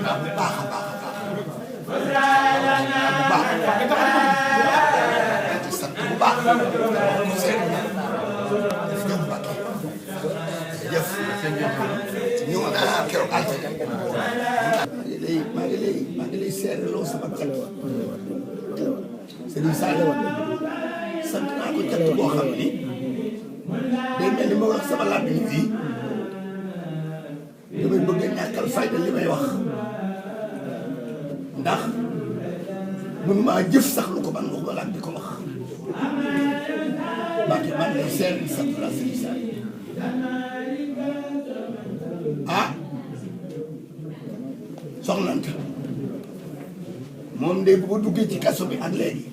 baax a baax a baax di sant bu baax seen jëf Mbacke jëf ñëw naa keroog altine maa ngi lay seereloo sama kale wa Serigne Saliou sant naa ko cant boo xam ni day mel ni ma wax sama làmmiñ fii damay bëgg a ñàkkal fayda li may wax ndax mënumaa jëf sax lu ko man wax wala di ko wax Mbacke man lay seer di sant la Serigne Saliou ah soxnante moom de bu ma duggee ci kaso bi ak léegi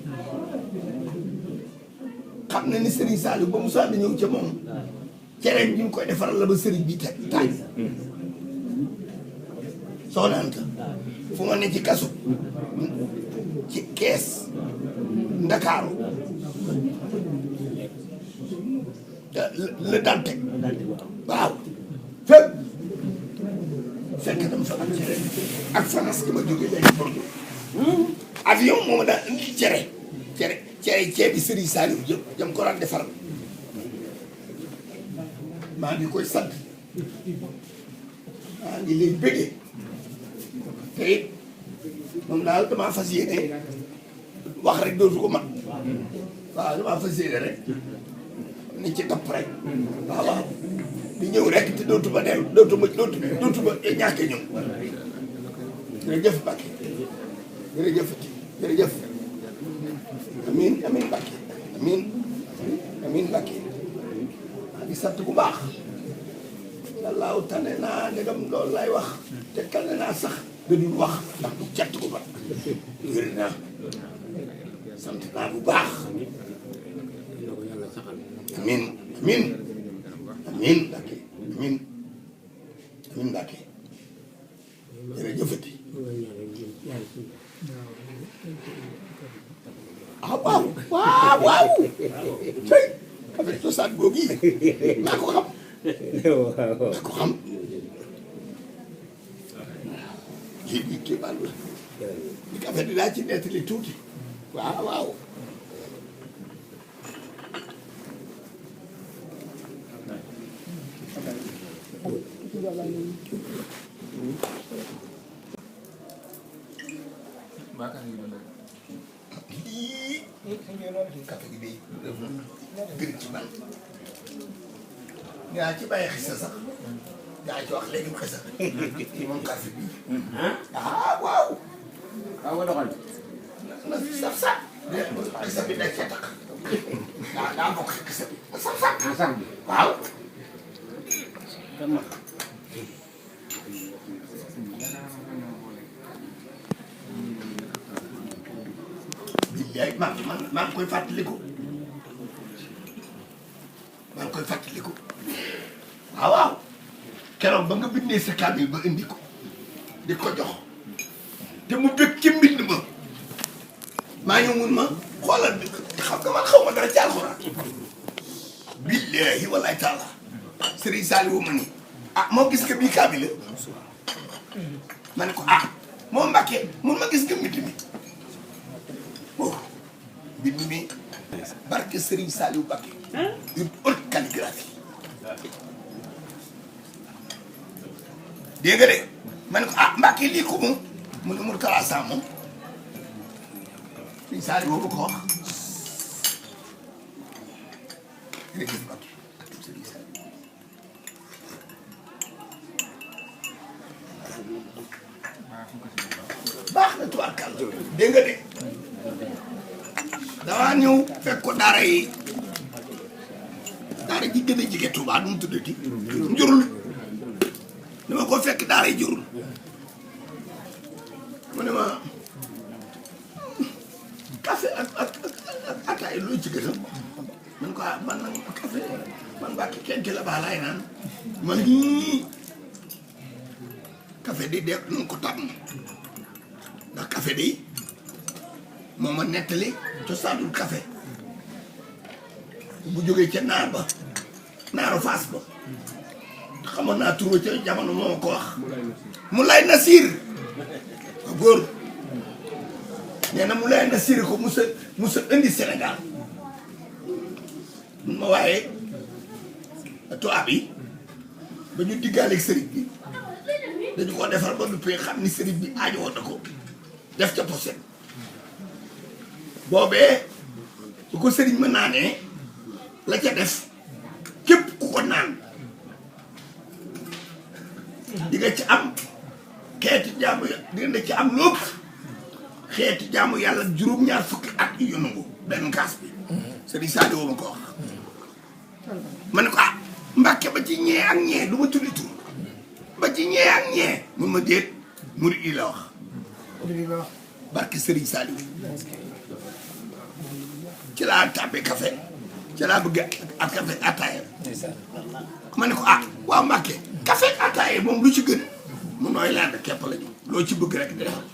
xam na ni Serigne Saliou ba Moussa di ñëw ca moom cereñ bi ñu koy defaral la ba Serigne bi teg taaj soxnante fu ma ne ci kaso ci kees Ndakaaru la daan teg waaw fépp fekk dama fa am cere ak fanas gi ma jógee léegi Bordeaux avion moom daal indi ceebi Serigne Saliou jëm ko daan defar maa ngi koy sant maa ngi lay bëggee te it moom daal damaa fas yéene wax rek dootu ko mat waaw damaa fas yéene rek ni ci topp rek waaw di ñëw rek te dootuma dellu dootuma ñàkk a ñëw jërëjëf Mbacke jërëjëf amiin Mbacke amiin Mbacke maa ngi sant bu baax yàllaaw tane naa ndegam loolu lay wax te tane naa sax da dul wax ndax du cett ko ba wér naa sant naa bu baax amiin Mbacke amiin Mbacke jërëjëfati ah waaw tey avec cosaan googu yi maa ko xam kii kii baal la li ka fe dinaa ci nettali tuuti waaw café gi day gën ci man ngaa ci bàyyi xisa sax gaa ci wax léegi mu xisa moom café bi waaw nga doxal na saf saf xisa bi da cee tax daa bokk xisa bi saf saf waaw billaay maa ngi koy fàttaliku waaw keroog ba nga bindee sa kaamil ba indi ko di ko jox te mu bëgg ci mbind ma maa ñëw mun ma xoolal bi xam nga man xaw ma dara ci alxuraan billahi wallahi taala Serigne Saliou ma ni moo gis nga bii kaamil la ma ne ko moo Mbacke mun ma gis nga mbind mi bind mi barke Serigne Saliou Mbacke une haute calligraphie dégg nga de ma ne ko Mbacke lii ko moom mu ne mu kalaasam moom Serigne Saliou boobu ko wax jërëjëf Mbacke Serigne Saliou baax na tubaarkàlla dégg nga de damaa ñëw fekk ko daara ji gën a jege Touba nu mu tuddati njurul dama ko fekk daara yi njurul mu ne ma café ak ataay loo ci gësam man ko man nag café man Mbacke kenn la baa laay naan man café di def nu ko tàmm ndax café di moo ma nettali cosaanul café bu jógee ca naaru faas ba xamoon naa tur ca jamono moo ko wax mu lay Nasir góor nee na mu lay na siri ko musa indi Sénégal mun ma waaye tubaab yi ba ñu diggaaleeg sëriñ bi dañu ko defar ba duppee xam ni sëriñ bi aajo woon na ko def ca poset boobee bu ko sëriñ ma naanee la ca def képp ku ko naan di nga ci am xeeti jaamu di nga ci am lépp xeeti jaamu yàlla juróom-ñaar fukki at yu nangu benn kaas bi sëriñ Sadio ma ko wax ma ne ko ah Mbàkke ba ci ñee ak ñee du ma tuddi tur ba ci ñee ak ñee mun ma déet murid yi la wax barke sëriñ Sadio ci laa tàbbee café ci laa bëgg ak café ataaya ma ne ko ah waaw Mbàkke café ataaya moom lu ci gën mu nooy laa képp lañu loo ci bëgg rek defal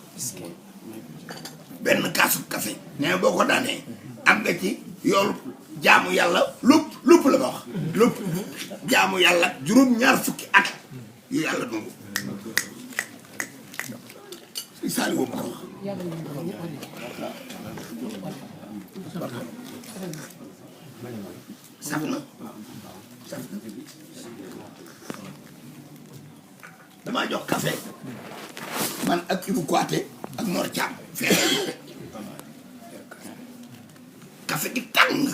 benn kaasu café nee boo ko daanee am nga ci yoolu jaamu yàlla lépp la ma wax lépp jaamu yàlla juróom-ñaar fukki at yu yàlla dungu si saali woo ma ko wax saf na damaa jox café man ak Ibou Kouaté ak Mor Thiam fee café gi tàng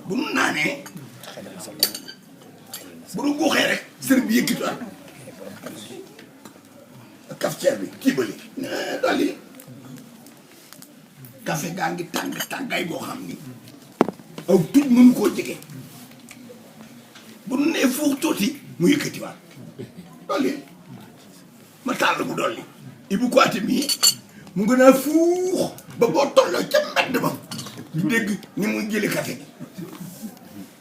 bu nu naanee bu nu guuxee rek sëriñ bi yëkkituwaat cafetière bi tiibali dolli café gaa ngi tàngaay boo xam ni aw tuj mënu koo jege bu nu nee fuux tuuti mu yëkkatiwaat dolli ma tàll bu dolli Ibou Kouaté mii mu gën a fuux ba boo tolloo ca mbedd ba du dégg ni muy jële café gi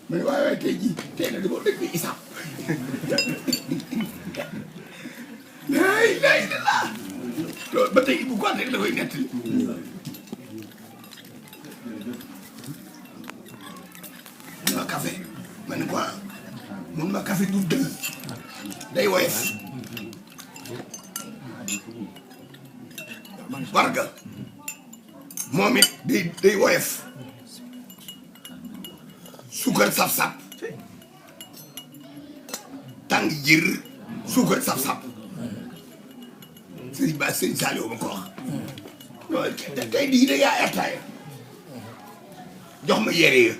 ma ne waaye tey jii tey na di boo dégg isaab laay la laa loolu ba tey Ibou Kouaté da koy nettali mun ma café ma ne quoi mun ma café du dëgg day woyof warga moom it day woyof suukar saf-saf tàng jër suukar saf-saf sëriñ Ba sëriñ Saliou ma ko wax tey di da yaa ataaya jox ma yére ya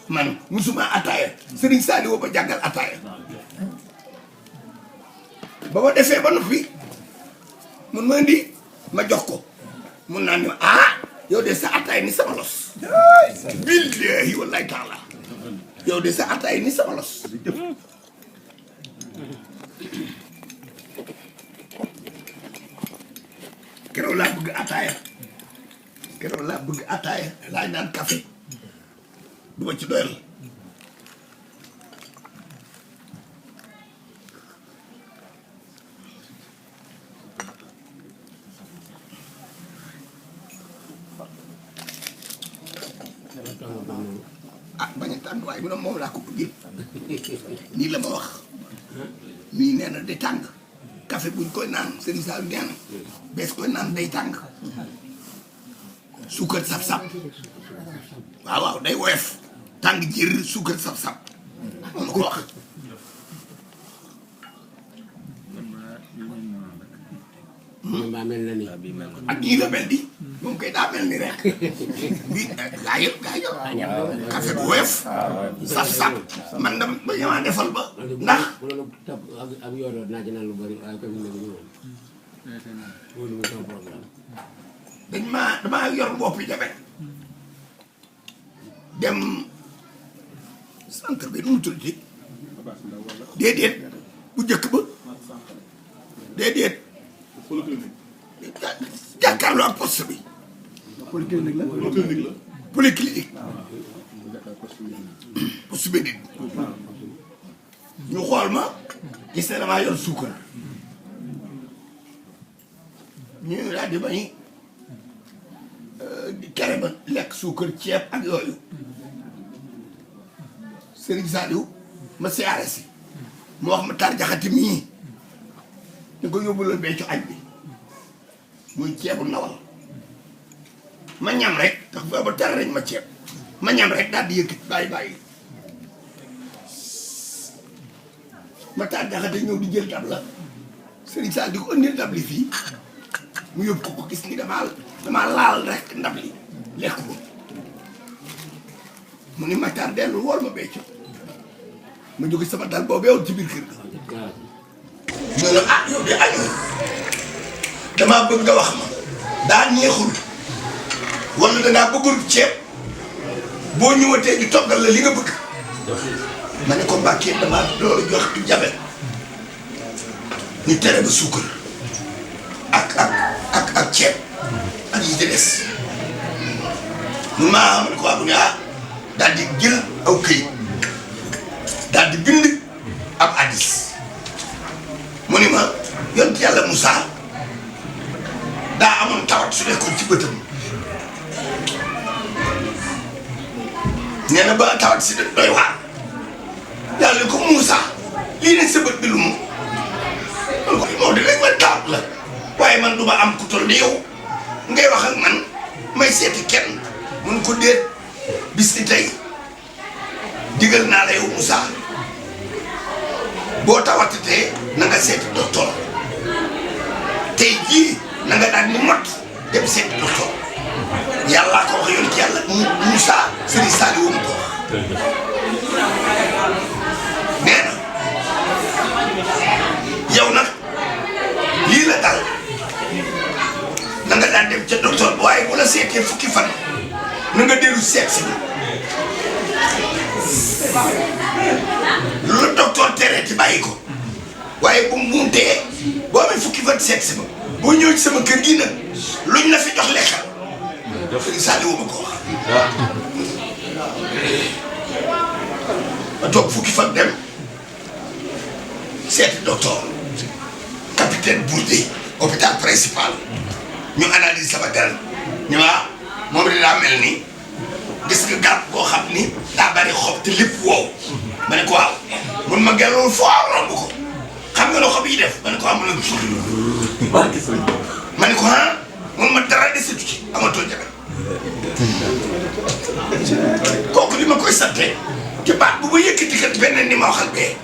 man musuma ataaya sëriñ Saliou ma jàngal ataaya ba ma defee ba noppi mun ma indi ma jox ko mun naa ne ah yow de sa ataay ni sama los billahi wallahi taala yow de sa ataay ni sama los keroog laa bëgg ataaya laa naan café du ma ci doyal ah bañ a tàng waaye mu ne moom laa ko bëggee nii la ma wax nii nee na day tàng café buñ koy naan Serigne Saliou nee na bees koy naan day tàng suukar sap-sap waaw day woyof tàng jër suukar sap-sap moom ma ko wax ak ñii la mel di moom kay daa mel ni rek bii gaa yëpp café bu woyof saf-saf man dama ba ñëwaat defal ba ndax damaa yor boppi jabe dem centre bi nu mu tuddati déedéet bu njëkk ba déedéet jàkkaarloo ak poste bi polyclinique la polyclinique poste bi nit ñu xool ma gis ne damaa yor suukar ñu daal di bañ kere ba lekk suukar ceeb ak yooyu Serigne Saliou ma siyaare si mu wax ma tar jaxati mii ñu ko yóbbu loon bee ci añ bi muy ceebu ndawal ma ñam rek ndax booba tere nañ ma ceeb ma ñam rek daal di yëkkati bàyyi ma taal jaxate ñëw di jël tab la Serigne Sall di ko ëndil ndab li fii mu yóbbu ko gis ni damaa laal rek ndab li lekk ko mu ni ma taal dellu wool ma becco ma jóge sama dal boobu yow ci biir kër ga ñu ne ah yow de añoo damaa bëgg nga wax ma daa neexul wala dangaa bëggul ceeb boo ñëwatee ñu toggal la li nga bëgg ma ne ko Mbàkke damaa loolu jox du jabe ñu tere ba suukar ak ceeb ak yi ci des mun maa ma ne ko waa bu ne ah daal di jël aw këyit daal di bind ab hadiis mu ni ma yonent yàlla Moussa daa amoon tawat su nekkoon ci bëtam nee na ba tawat si doy waar yàlla ne ko Moussa lii ne sa bët bi lu mu man ko moo di rek man tawat la waaye man du ma am ku toll ni yow ngay wax ak man may seeti kenn mun ko déet bis ni tey digal naa la yow Moussa boo tawatatee na nga seeti docteur tey jii na nga daal ni mot dem seeti docteur yàllaa ko wax yoon ci yàlla Moussa Serigne Saliou mu ko wax nee na yow nag lii la dal na nga daan dem ca docteur waaye bu la seetee fukki fan na nga dellu seet si lu la docteur tere ci bàyyi ko waaye bu mu tee boo amee fukki fan seet si ma boo ñëw ci sama kër gi nag luñ la fi jox lekkal Serigne Saliou ma ko wax ma toog fukki fan dem seeti docteur capitaine Bourdé hôpital principal ñu analyse sama deret ñu ma moom daa mel ni gis nga garab boo xam ni daa bari xob te lépp wow ma ne ko waaw mun ma gelloo foo romb ko xam nga loo xob yi def ma ne ko amul na ma ne ko ah mun ma dara desetu ci amatoo jabar kooku li ma koy sante ci baat bu ma yëkkati kat beneen ni ma waxal bee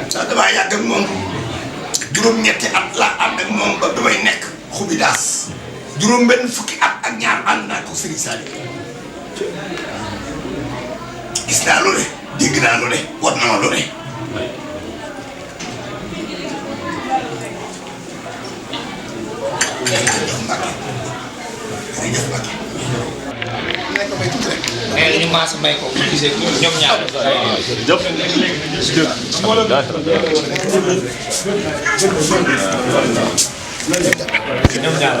sax damaa yàgg ak moom juróom-ñetti at laa ànd ak moom ba damay nekk xubi daas juróom benn fukki at ak ñaar ànd naa ko Serigne Saliou gis naa lu ne dégg naa lu ne war na ma lu ne nee ñu maas may ko gisee ñoom ñaar ñoom ñaar